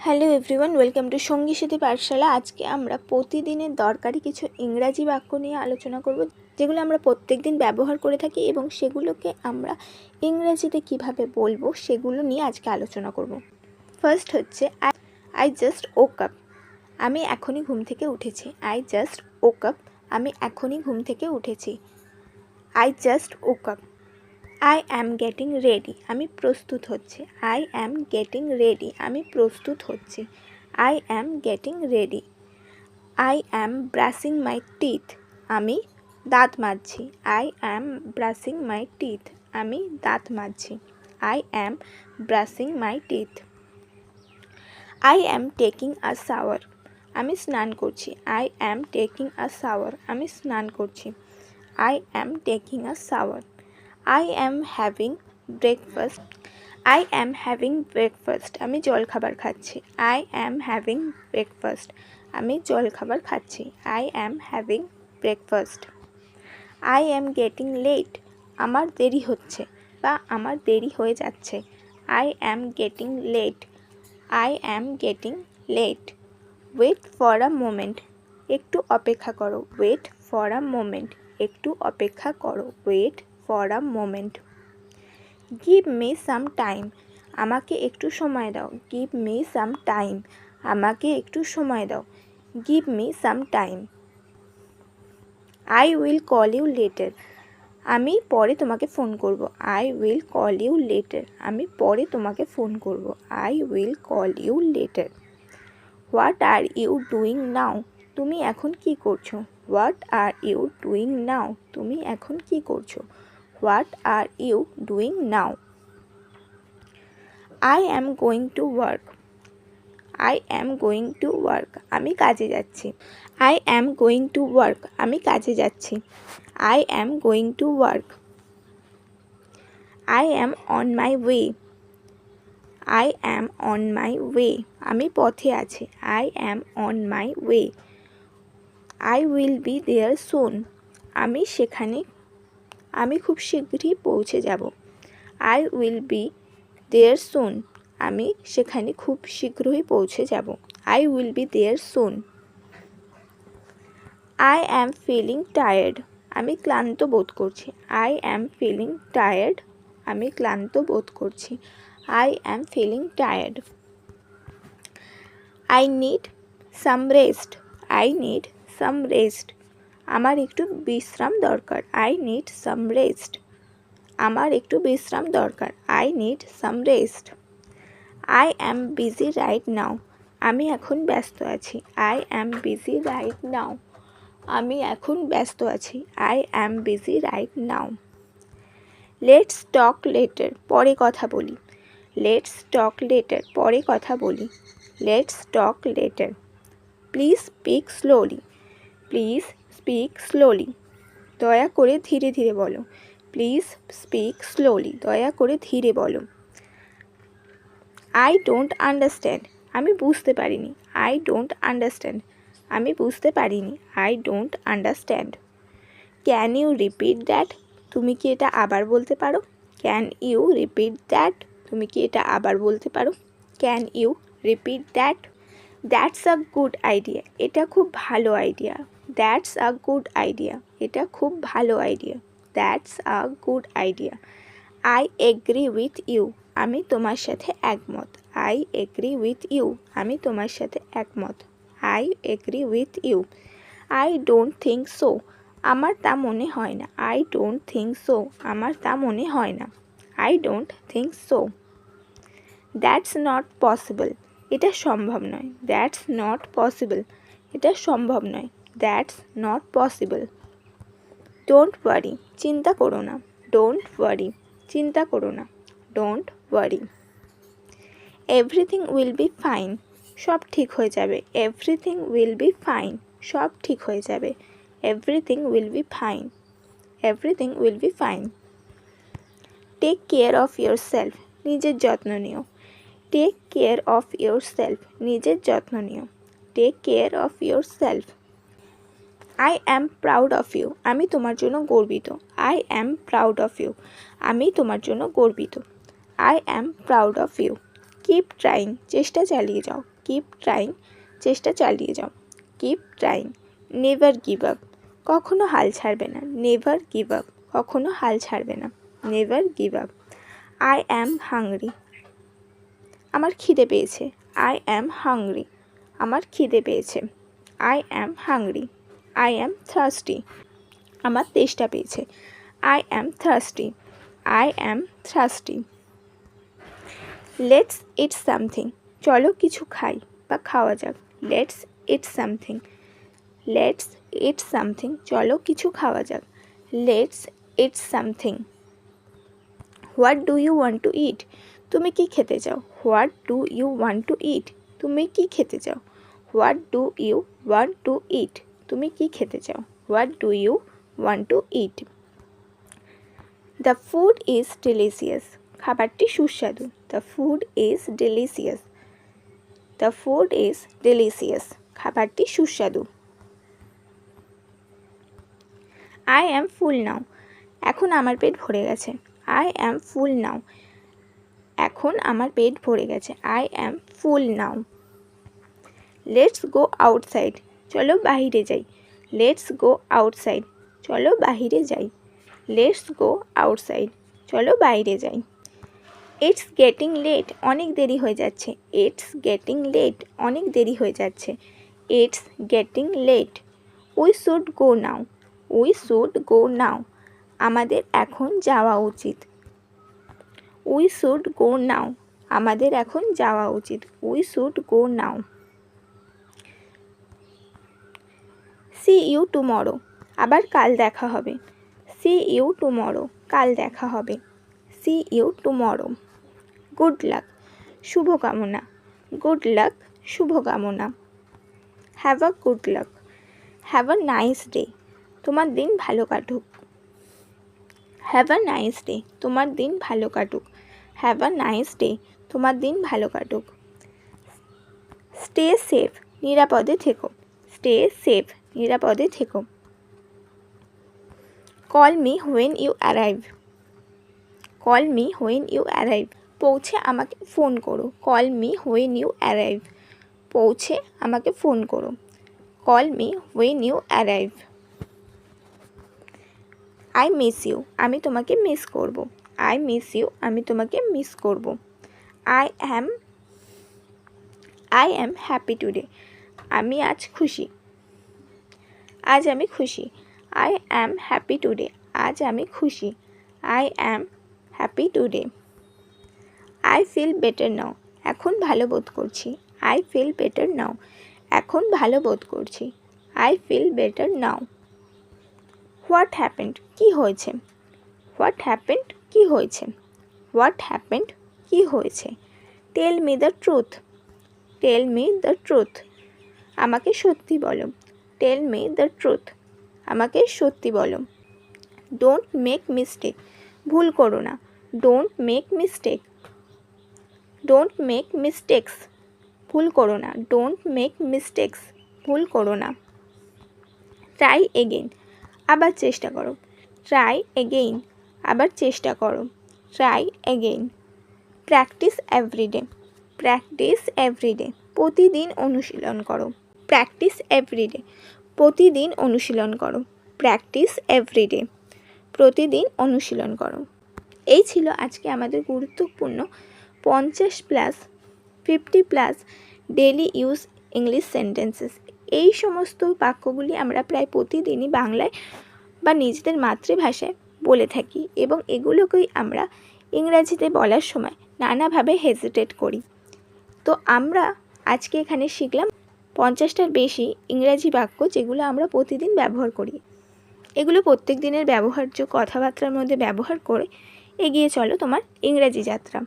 Hello everyone, welcome to সঙ্গী সাথী পাঠশালা। আজকে আমরা প্রতিদিনের দরকারি কিছু ইংরাজি বাক্য নিয়ে আলোচনা করব, যেগুলো আমরা প্রত্যেকদিন ব্যবহার করে থাকি এবং সেগুলোকে আমরা ইংরেজিতে কিভাবে বলবো সেগুলো নিয়ে আজকে আলোচনা করব। ফার্স্ট হচ্ছে আই জাস্ট ওক আপ। আমি এখনই ঘুম থেকে উঠেছি। I just woke up. আমি এখনই ঘুম থেকে উঠেছি। I just woke up. I am getting ready. আমি প্রস্তুত হচ্ছি। I am getting ready. আমি প্রস্তুত হচ্ছি। I am getting ready. I am brushing my teeth. আমি দাঁত মাজছি। I am brushing my teeth. আমি দাঁত মাজছি। I am brushing my teeth. I am taking a shower. আমি স্নান করছি। I am taking a shower. আমি স্নান করছি। I am taking a shower. I am having breakfast. I am having breakfast. আমি জলখাবার খাচ্ছি। I am having breakfast. আমি জলখাবার খাচ্ছি। I am having breakfast. I am getting late. আমার দেরি হচ্ছে বা আমার দেরি হয়ে যাচ্ছে। I am getting late. I am getting late. Wait for a moment. একটু অপেক্ষা করো। Wait for a moment. একটু অপেক্ষা করো। Wait for a moment. Give me some time. আমাকে একটু সময় দাও। Give me some time. আমাকে একটু সময় দাও। Give me some time. I will call you later. আমি পরে তোমাকে ফোন করব। I will call you later. আমি পরে তোমাকে ফোন করব। I will call you later. What are you doing now? তুমি এখন কি করছো? What are you doing now? তুমি এখন কি করছো? What are you doing now? I am going to work. I am going to work. আমি কাজে যাচ্ছি। I am going to work. আমি কাজে যাচ্ছি। I am going to work. I am on my way. I am on my way. আমি পথে আছি। I am on my way. I will be there soon. আমি খুব শীঘ্রই পৌঁছে যাব। I will be there soon. আমি সেখানে খুব শীঘ্রই পৌঁছে যাব। I will be there soon. I am feeling tired. আমি ক্লান্ত বোধ করছি। I am feeling tired. আমি ক্লান্ত বোধ করছি। I am feeling tired. I need some rest. I need some rest. আমার একটু বিশ্রাম দরকার। I need some rest. আমার একটু বিশ্রাম দরকার। I need some rest. I am busy right now. আমি এখন ব্যস্ত আছি। I am busy right now. আমি এখন ব্যস্ত আছি। I am busy right now. Let's talk later. পরে কথা বলি। Let's talk later. পরে কথা বলি। Let's talk later. Please speak slowly. Please speak slowly. দয়া করে ধীরে ধীরে বলো। Please speak slowly. দয়া করে ধীরে বলো। I don't understand. আমি বুঝতে পারিনি। I don't understand. আমি বুঝতে পারিনি। I don't understand. Can you repeat that? তুমি কি এটা আবার বলতে পারো? Can you repeat that? তুমি কি এটা আবার বলতে পারো? Can you repeat that? That's a good idea. এটা খুব ভালো idea. That's a good idea. এটা খুব ভালো idea. That's a good idea. I agree with you. আমি তোমার সাথে একমত। I agree with you. আমি তোমার সাথে একমত। I agree with you. I don't think so. আমার তা মনে হয় না। I don't think so. আমার তা মনে হয় না। I don't think so. That's not possible. এটা সম্ভব নয়। That's not possible. এটা সম্ভব নয়। That's not possible. Don't worry. চিন্তা করো না। Don't worry. চিন্তা করো না। Don't worry. Everything will be fine. সব ঠিক হয়ে যাবে। Everything will be fine. সব ঠিক হয়ে যাবে। Everything will be fine. Everything will be fine. Take care of yourself. নিজের যত্ন নিও। Take care of yourself. নিজের যত্ন নিও। Take care of yourself. I am proud of you. আমি তোমার জন্য গর্বিত। I am proud of you. আমি তোমার জন্য গর্বিত। I am proud of you. Keep trying, চেষ্টা চালিয়ে যাও। কিপ ট্রাইং, চেষ্টা চালিয়ে যাও। Keep trying. Never give up, কখনো হাল ছাড়বে না। নেভার গিভ আপ, কখনো হাল ছাড়বে না। Never give up. I am hungry, আমার খিদে পেয়েছে। আই অ্যাম হাংরি, আমার খিদে পেয়েছে। I am hungry. I am thirsty, আমার তেষ্টা পেয়েছে। I am thirsty. I am thirsty. Let's eat something, চলো কিছু খাই বা খাওয়া যাক। Let's eat something. Let's eat something, চলো কিছু খাওয়া যাক। Let's eat something. What do you want to eat, তুমি কি খেতে চাও। What do you want to eat, তুমি কি খেতে চাও। What do you want to eat, তুমি কি খেতে চাও। What do you want to eat. The food is delicious, খাবারটি সুস্বাদু। The food is delicious. The food is delicious, খাবারটি সুস্বাদু। আই অ্যাম ফুল নাও, এখন আমার পেট ভরে গেছে। আই অ্যাম ফুল নাও, এখন আমার পেট ভরে গেছে। I am full now. Let's go outside, চলো বাহিরে যাই। লেটস গো আউটসাইড, চলো বাহিরে যাই। লেটস গো আউটসাইড, চলো বাইরে যাই। ইটস গেটিং লেট, অনেক দেরি হয়ে যাচ্ছে। ইটস গেটিং লেট, অনেক দেরি হয়ে যাচ্ছে। It's getting late. We should go now, we should go now, আমাদের এখন যাওয়া উচিত। উই শুড গো নাও, আমাদের এখন যাওয়া উচিত। We should go now. See you tomorrow, আবার কাল দেখা হবে। সি ইউ টুমরো, কাল দেখা হবে। See you tomorrow. Good luck, শুভকামনা। গুড লাক, শুভকামনা। Have a good luck. Have a nice day, তোমার দিন ভালো কাটুক। হ্যাভ আ নাইস ডে, তোমার দিন ভালো কাটুক। হ্যাভ আ নাইস ডে, তোমার দিন ভালো কাটুক। স্টে সেফ, নিরাপদে থেকো। স্টে সেফ, নিরাপদে থেকো। Call me when you arrive. Call me when you arrive, পৌঁছে আমাকে ফোন করো। Call me when you arrive, পৌঁছে আমাকে ফোন করো। Call me when you arrive. I miss you, আমি তোমাকে মিস করব। আই মিস ইউ, আমি তোমাকে মিস করব। আই অ্যাম হ্যাপি টুডে, আমি আজ খুশি। আজ আমি খুশি। আই অ্যাম হ্যাপি টুডে, আজ আমি খুশি। I am happy today. I feel better now, এখন ভালো বোধ করছি। আই ফিল বেটার নাও, এখন ভালো বোধ করছি। I feel better now. What happened, কী হয়েছে। হোয়াট হ্যাপেন্ড, কী হয়েছে। হোয়াট হ্যাপেন্ড, কী হয়েছে। Tell me the truth. Tell me the truth, আমাকে সত্যি বলো। টেল মি দ্য ট্রুথ, আমাকে সত্যি বলো। ডোন্ট মেক মিস্টেক, ভুল করো না। Don't make mistake. Don't make mistakes, ভুল করো না। ডোন্ট মেক মিস্টেক্স, ভুল করো না। ট্রাই এগেইন, আবার চেষ্টা করো। ট্রাই এগেইন, আবার চেষ্টা করো। Try again. Practice everyday. Practice everyday, প্রতিদিন অনুশীলন করো। প্র্যাকটিস এভরিডে, প্রতিদিন অনুশীলন করো। প্র্যাকটিস এভরিডে, প্রতিদিন অনুশীলন করো। এই ছিল আজকে আমাদের গুরুত্বপূর্ণ 50+ 50+ ডেলি ইউজ ইংলিশ সেন্টেন্সেস। এই সমস্ত বাক্যগুলি আমরা প্রায় প্রতিদিনই বাংলায় বা নিজেদের মাতৃভাষায় বলে থাকি এবং এগুলোকেই আমরা ইংরাজিতে বলার সময় নানাভাবে হেজিটেট করি। তো আমরা আজকে এখানে শিখলাম 50টার বেশি ইংরাজি বাক্য যেগুলো আমরা প্রতিদিন ব্যবহার করি। এগুলো প্রত্যেক দিনের ব্যবহার্য কথাবার্তার মধ্যে ব্যবহার করে এগিয়ে চলো তোমার ইংরাজি যাত্রা।